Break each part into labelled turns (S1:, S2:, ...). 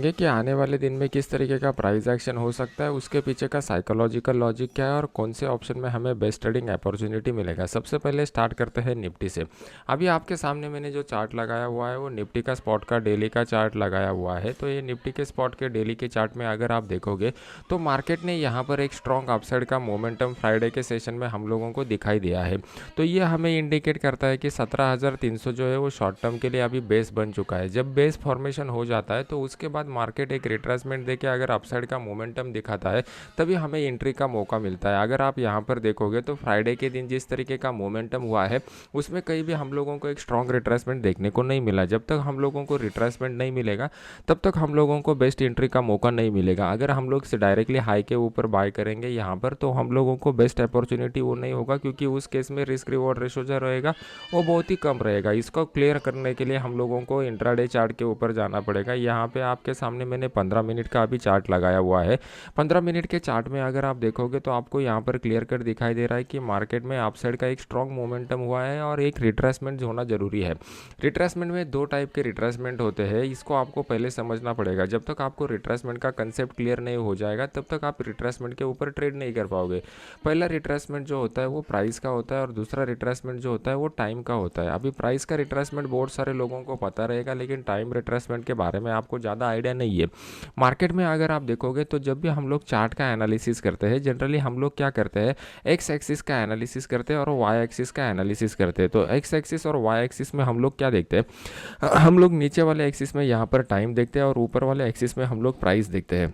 S1: ये कि आने वाले दिन में किस तरीके का प्राइस एक्शन हो सकता है, उसके पीछे का साइकोलॉजिकल लॉजिक क्या है और कौन से ऑप्शन में हमें बेस्ट ट्रेडिंग अपॉर्चुनिटी मिलेगा। सबसे पहले स्टार्ट करते हैं निफ्टी से। अभी आपके सामने मैंने जो चार्ट लगाया हुआ है वो निफ्टी का स्पॉट का डेली का चार्ट लगाया हुआ है। तो ये निफ्टी के स्पॉट के डेली के चार्ट में अगर आप देखोगे तो मार्केट ने यहाँ पर एक स्ट्रॉन्ग अपसाइड का मोमेंटम फ्राइडे के सेशन में हम लोगों को दिखाई दिया है। तो ये हमें इंडिकेट करता है कि 17,300 जो है वो शॉर्ट टर्म के लिए अभी बेस बन चुका है। जब बेस फॉर्मेशन हो जाता है तो उसके बाद मार्केट एक रिट्रेसमेंट देके अगर अपसाइड का मोमेंटम दिखाता है तभी हमें एंट्री का मौका मिलता है। अगर आप यहाँ पर देखोगे तो फ्राइडे के दिन जिस तरीके का मोमेंटम हुआ है उसमें कहीं भी हम लोगों को एक स्ट्रॉन्ग रिट्रेसमेंट देखने को नहीं मिला। जब तक हम लोगों को रिट्रेसमेंट नहीं मिलेगा तब तक हम लोगों को बेस्ट एंट्री का मौका नहीं मिलेगा। अगर हम लोग डायरेक्टली हाई के ऊपर बाय करेंगे यहाँ पर तो हम लोगों को बेस्ट अपॉर्चुनिटी वो नहीं होगा, क्योंकि उस केस में रिस्क रिवॉर्ड रेशो जो रहेगा वो बहुत ही कम रहेगा। इसको क्लियर करने के लिए हम लोगों को इंट्राडे चार्ट के ऊपर जाना पड़ेगा। यहाँ पे आपके सामने मैंने 15 मिनट का अभी चार्ट लगाया हुआ है। 15 मिनट के चार्ट में अगर आप देखोगे तो आपको यहाँ पर क्लियर कट दिखाई दे रहा है कि मार्केट में अपसाइड का एक स्ट्रॉन्ग मोमेंटम हुआ है और एक रिट्रेसमेंट होना जरूरी है। रिट्रेसमेंट में दो टाइप के रिट्रेसमेंट होते हैं, इसको आपको पहले समझना पड़ेगा। जब तक आपको रिट्रेसमेंट का कंसेप्ट क्लियर नहीं हो जाएगा तब तक आप रिट्रेसमेंट के ऊपर ट्रेड नहीं कर पाओगे। पहला रिट्रेसमेंट जो होता है वो प्राइस का होता है और दूसरा रिट्रेसमेंट जो होता है वो टाइम का होता है। अभी प्राइस का रिट्रेसमेंट बहुत सारे लोगों को पता रहेगा, लेकिन टाइम रिट्रेसमेंट के बारे में आपको ज़्यादा आइडिया नहीं है। मार्केट में अगर आप देखोगे तो जब भी हम लोग चार्ट का एनालिसिस करते हैं, जनरली हम लोग क्या करते हैं, एक्स एक्सिस का एनालिसिस करते हैं और वाई एक्सिस का एनालिसिस करते हैं। तो एक्स एक्सिस और वाई एक्सिस में हम लोग क्या देखते हैं, हम लोग नीचे वाले एक्सिस में यहाँ पर टाइम देखते हैं और ऊपर वाले एक्सिस में हम लोग प्राइस देखते हैं।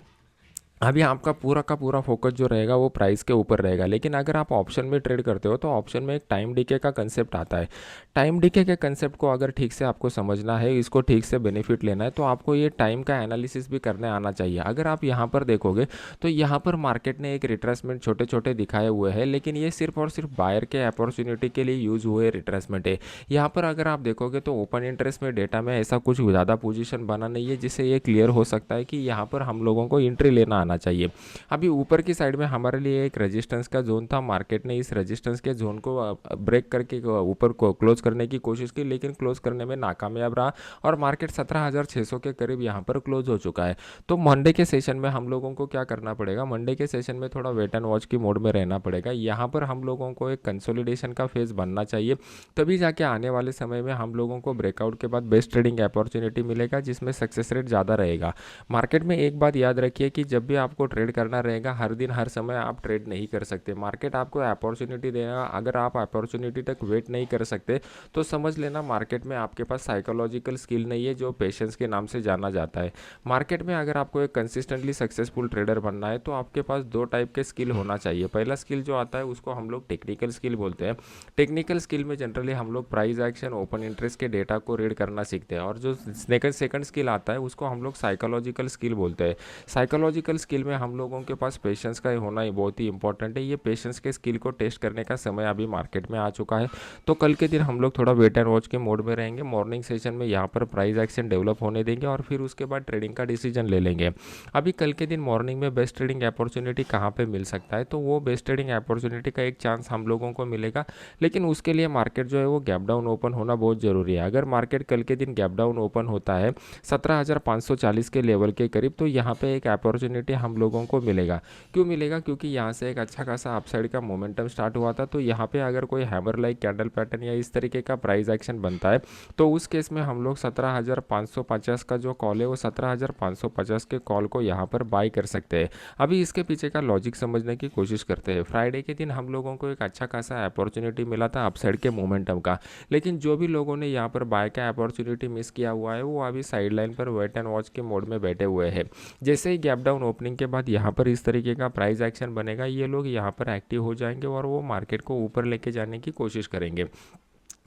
S1: अभी आपका पूरा का पूरा फोकस जो रहेगा वो प्राइस के ऊपर रहेगा। लेकिन अगर आप ऑप्शन में ट्रेड करते हो तो ऑप्शन में एक टाइम डीके का कंसेप्ट आता है। टाइम डीके के कंसेप्ट को अगर ठीक से आपको समझना है, इसको ठीक से बेनिफिट लेना है, तो आपको ये टाइम का एनालिसिस भी करने आना चाहिए। अगर आप यहाँ पर देखोगे तो यहाँ पर मार्केट ने एक रिट्रेसमेंट छोटे छोटे दिखाए हुए हैं, लेकिन ये सिर्फ और सिर्फ बायर के अपॉर्चुनिटी के लिए यूज़ हुए रिट्रेसमेंट है। यहाँ पर अगर आप देखोगे तो ओपन इंटरेस्ट में डेटा में ऐसा कुछ ज़्यादा पोजीशन बना नहीं है जिससे ये क्लियर हो सकता है कि यहाँ पर हम लोगों को एंट्री लेना आना चाहिए। अभी ऊपर की साइड में हमारे लिए एक रेजिस्टेंस का जोन था, मार्केट ने इस रेजिस्टेंस के जोन को ब्रेक करके ऊपर को क्लोज करने की कोशिश की, लेकिन क्लोज करने में नाकामयाब रहा और मार्केट 17,600 के करीब यहाँ पर क्लोज हो चुका है। तो मंडे के सेशन में हम लोगों को क्या करना पड़ेगा, मंडे के सेशन में थोड़ा वेट एंड वॉच की मोड में रहना पड़ेगा। यहाँ पर हम लोगों को एक कंसोलिडेशन का फेज बनना चाहिए, तभी जाके आने वाले समय में हम लोगों को ब्रेकआउट के बाद बेस्ट ट्रेडिंग अपॉर्चुनिटी मिलेगा जिसमें सक्सेस रेट ज़्यादा रहेगा। मार्केट में एक बात याद रखिए कि जब भी आपको ट्रेड करना रहेगा, हर दिन हर समय आप ट्रेड नहीं कर सकते। मार्केट आपको अपॉर्चुनिटी देगा, अगर आप अपॉर्चुनिटी तक वेट नहीं कर सकते तो समझ लेना मार्केट में आपके पास साइकोलॉजिकल स्किल नहीं है, जो पेशेंस के नाम से जाना जाता है। मार्केट में अगर आपको एक कंसिस्टेंटली सक्सेसफुल ट्रेडर बनना है तो आपके पास दो टाइप के स्किल होना चाहिए। पहला स्किल जो आता है उसको हम लोग टेक्निकल स्किल बोलते हैं। टेक्निकल स्किल में जनरली हम लोग प्राइस एक्शन, ओपन इंटरेस्ट के डेटा को रीड करना सीखते हैं, और जो सेकंड स्किल आता है उसको हम लोग साइकोलॉजिकल स्किल बोलते हैं। साइकोलॉजिकल स्किल में हम लोगों के पास पेशेंस का होना ही बहुत ही इंपॉर्टेंट है। ये पेशेंस के स्किल को टेस्ट करने का समय अभी मार्केट में आ चुका है। तो कल के दिन हम लोग थोड़ा वेट एंड वॉच के मोड में रहेंगे। मॉर्निंग सेशन में यहाँ पर प्राइस एक्शन डेवलप होने देंगे और फिर उसके बाद ट्रेडिंग का डिसीजन ले लेंगे। अभी कल के दिन मॉर्निंग में बेस्ट ट्रेडिंग अपॉर्चुनिटी कहाँ पे मिल सकता है, तो वो बेस्ट ट्रेडिंग अपॉर्चुनिटी का एक चांस हम लोगों को मिलेगा, लेकिन उसके लिए मार्केट जो है वो गैप डाउन ओपन होना बहुत ज़रूरी है। अगर मार्केट कल के दिन गैप डाउन ओपन होता है 17,540 के लेवल के करीब, तो यहाँ पे एक अपॉर्चुनिटी हम लोगों को मिलेगा। क्यों मिलेगा, क्योंकि यहाँ से एक अच्छा खासा अपसाइड का मोमेंटम स्टार्ट हुआ था। तो यहाँ पे अगर कोई हैमर लाइक कैंडल पैटर्न या इस तरीके का प्राइस एक्शन बनता है तो उस केस में हम लोग 17,550 का जो कॉल है वो 17,550 के कॉल को यहाँ पर बाई कर सकते हैं। अभी इसके पीछे का लॉजिक समझने की कोशिश करते हैं। फ्राइडे के दिन हम लोगों को एक अच्छा खासा अपॉर्चुनिटी मिला था अपसाइड के मोमेंटम का, लेकिन जो भी लोगों ने यहाँ पर बाय का अपॉर्चुनिटी मिस किया हुआ है वो अभी साइडलाइन पर वेट एंड वॉच के मोड में बैठे हुए हैं। जैसे ही गैप डाउन ओपनिंग के बाद यहाँ पर इस तरीके का प्राइस एक्शन बनेगा, ये लोग यहाँ पर एक्टिव हो जाएंगे और वो मार्केट को ऊपर लेके जाने की कोशिश करेंगे।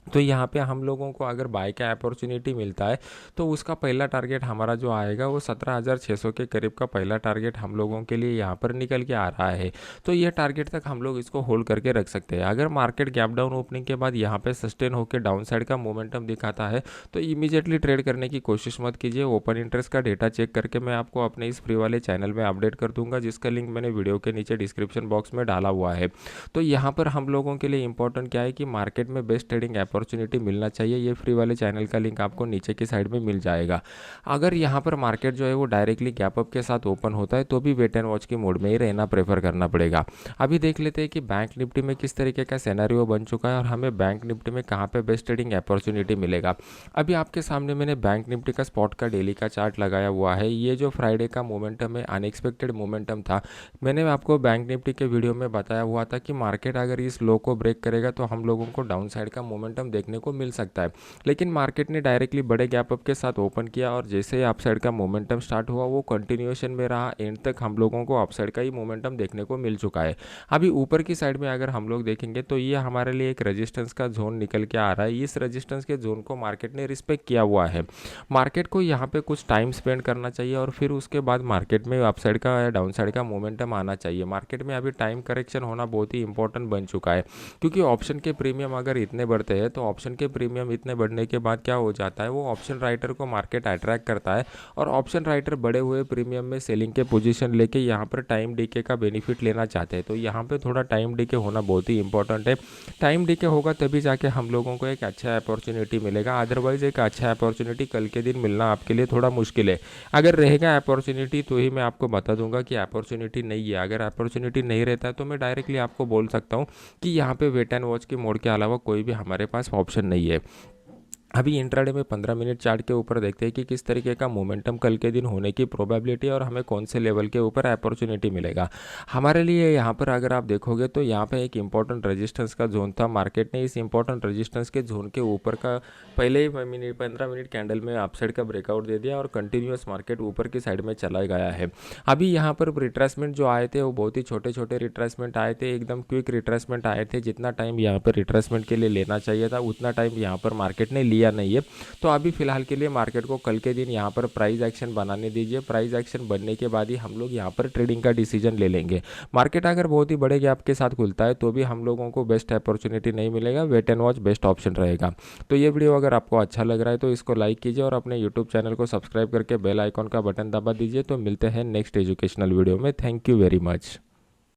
S1: तो यहाँ पे हम लोगों को अगर बाय का अपॉर्चुनिटी मिलता है तो उसका पहला टारगेट हमारा जो आएगा वो 17,600 के करीब का पहला टारगेट हम लोगों के लिए यहाँ पर निकल के आ रहा है। तो ये टारगेट तक हम लोग इसको होल्ड करके रख सकते हैं। अगर मार्केट गैप डाउन ओपनिंग के बाद यहाँ पे सस्टेन होकर डाउन साइड का मोमेंटम दिखाता है तो इमीडिएटली ट्रेड करने की कोशिश मत कीजिए। ओपन इंटरेस्ट का डेटा चेक करके मैं आपको अपने इस फ्री वाले चैनल में अपडेट कर दूंगा, जिसका लिंक मैंने वीडियो के नीचे डिस्क्रिप्शन बॉक्स में डाला हुआ है। तो यहाँ पर हम लोगों के लिए इंपॉर्टेंट क्या है कि मार्केट में बेस्ट ट्रेडिंग अपॉर्चुनिटी मिलना चाहिए, ये फ्री वाले चैनल का लिंक आपको नीचे की साइड में मिल जाएगा। अगर यहाँ पर मार्केट जो है वो डायरेक्टली गैप अप के साथ ओपन होता है तो भी वेट एंड वॉच की मोड में ही रहना प्रेफर करना पड़ेगा। अभी देख लेते हैं कि बैंक निफ्टी में किस तरीके का सिनेरियो बन चुका है और हमें बैंक निफ्टी में कहाँ पे बेस्ट ट्रेडिंग अपॉर्चुनिटी मिलेगा। अभी आपके सामने मैंने बैंक निफ्टी का स्पॉट का डेली का चार्ट लगाया हुआ है। ये जो फ्राइडे का मोमेंटम है, अनएक्सपेक्टेड मोमेंटम था। मैंने आपको बैंक निफ्टी के वीडियो में बताया हुआ था कि मार्केट अगर इस लो को ब्रेक करेगा तो हम लोगों को डाउन साइड का मोमेंटम देखने को मिल सकता है। लेकिन मार्केट ने डायरेक्टली बड़े गैप अप के साथ ओपन किया और जैसे ही अपसाइड का मोमेंटम स्टार्ट हुआ वो कंटिन्यूएशन में रहा। एंड तक हम लोगों को अपसाइड का ही मोमेंटम देखने को मिल चुका है। अभी ऊपर की साइड में अगर हम लोग देखेंगे तो ये हमारे लिए एक रेजिस्टेंस का जोन निकल के आ रहा है। इस रेजिस्टेंस के जोन को मार्केट ने रिस्पेक्ट किया हुआ है। मार्केट को यहाँ पे कुछ टाइम स्पेंड करना चाहिए और फिर उसके बाद मार्केट में अपसाइड का या डाउन साइड का मोमेंटम आना चाहिए। मार्केट में अभी टाइम करेक्शन होना बहुत ही इंपॉर्टेंट बन चुका है, क्योंकि ऑप्शन के प्रीमियम अगर इतने बढ़ते हैं तो ऑप्शन के प्रीमियम इतने बढ़ने के बाद क्या हो जाता है, वो ऑप्शन राइटर को मार्केट अट्रैक्ट करता है और ऑप्शन राइटर बढ़े हुए प्रीमियम में सेलिंग के पोजीशन लेके यहाँ पर टाइम डीके का बेनिफिट लेना चाहते हैं। तो यहाँ पे थोड़ा टाइम डीके होना बहुत ही इंपॉर्टेंट है। टाइम डीके होगा तभी जाके हम लोगों को एक अच्छा अपॉर्चुनिटी मिलेगा, अदरवाइज एक अच्छा अपॉर्चुनिटी कल के दिन मिलना आपके लिए थोड़ा मुश्किल है। अगर रहेगा अपॉर्चुनिटी तो ही मैं आपको बता दूंगा कि अपॉर्चुनिटी नहीं है। अगर अपॉर्चुनिटी नहीं रहता है तो मैं डायरेक्टली आपको बोल सकता हूँ कि यहाँ पे वेट एंड वॉच की मोड के अलावा कोई भी हमारे पास ऑप्शन नहीं है। अभी इंट्राडे में 15 मिनट चार्ट के ऊपर देखते हैं कि किस तरीके का मोमेंटम कल के दिन होने की प्रोबेबिलिटी और हमें कौन से लेवल के ऊपर अपॉर्चुनिटी मिलेगा हमारे लिए। यहाँ पर अगर आप देखोगे तो यहाँ पे एक इंपॉर्टेंट रेजिस्टेंस का जोन था। मार्केट ने इस इंपॉर्टेंट रेजिस्टेंस के जोन के ऊपर का पहले ही 15 मिनट कैंडल में अपसाइड का ब्रेकआउट दे दिया और कंटिन्यूस मार्केट ऊपर की साइड में चला गया है। अभी यहाँ पर रिट्रेसमेंट जो आए थे वो बहुत ही छोटे छोटे रिट्रेसमेंट आए थे, एकदम क्विक रिट्रेसमेंट आए थे। जितना टाइम यहाँ पर रिट्रेसमेंट के लिए लेना चाहिए था उतना टाइम यहाँ पर मार्केट ने लिया नहीं है। तो अभी फिलहाल के लिए मार्केट को कल के दिन यहाँ पर प्राइस एक्शन बनाने दीजिए। प्राइस एक्शन बनने के बाद ही हम लोग यहाँ पर ट्रेडिंग का डिसीजन ले लेंगे। मार्केट अगर बहुत ही बड़े गैप के साथ खुलता है तो भी हम लोगों को बेस्ट अपॉर्चुनिटी नहीं मिलेगा, wait and watch best option रहेगा। तो ये वीडियो अगर आपको अच्छा लग रहा है तो इसको लाइक कीजिए और अपने यूट्यूब चैनल को सब्सक्राइब करके बेल आइकॉन का बटन दबा दीजिए। तो मिलते हैं नेक्स्ट एजुकेशनल वीडियो में। Thank you very much.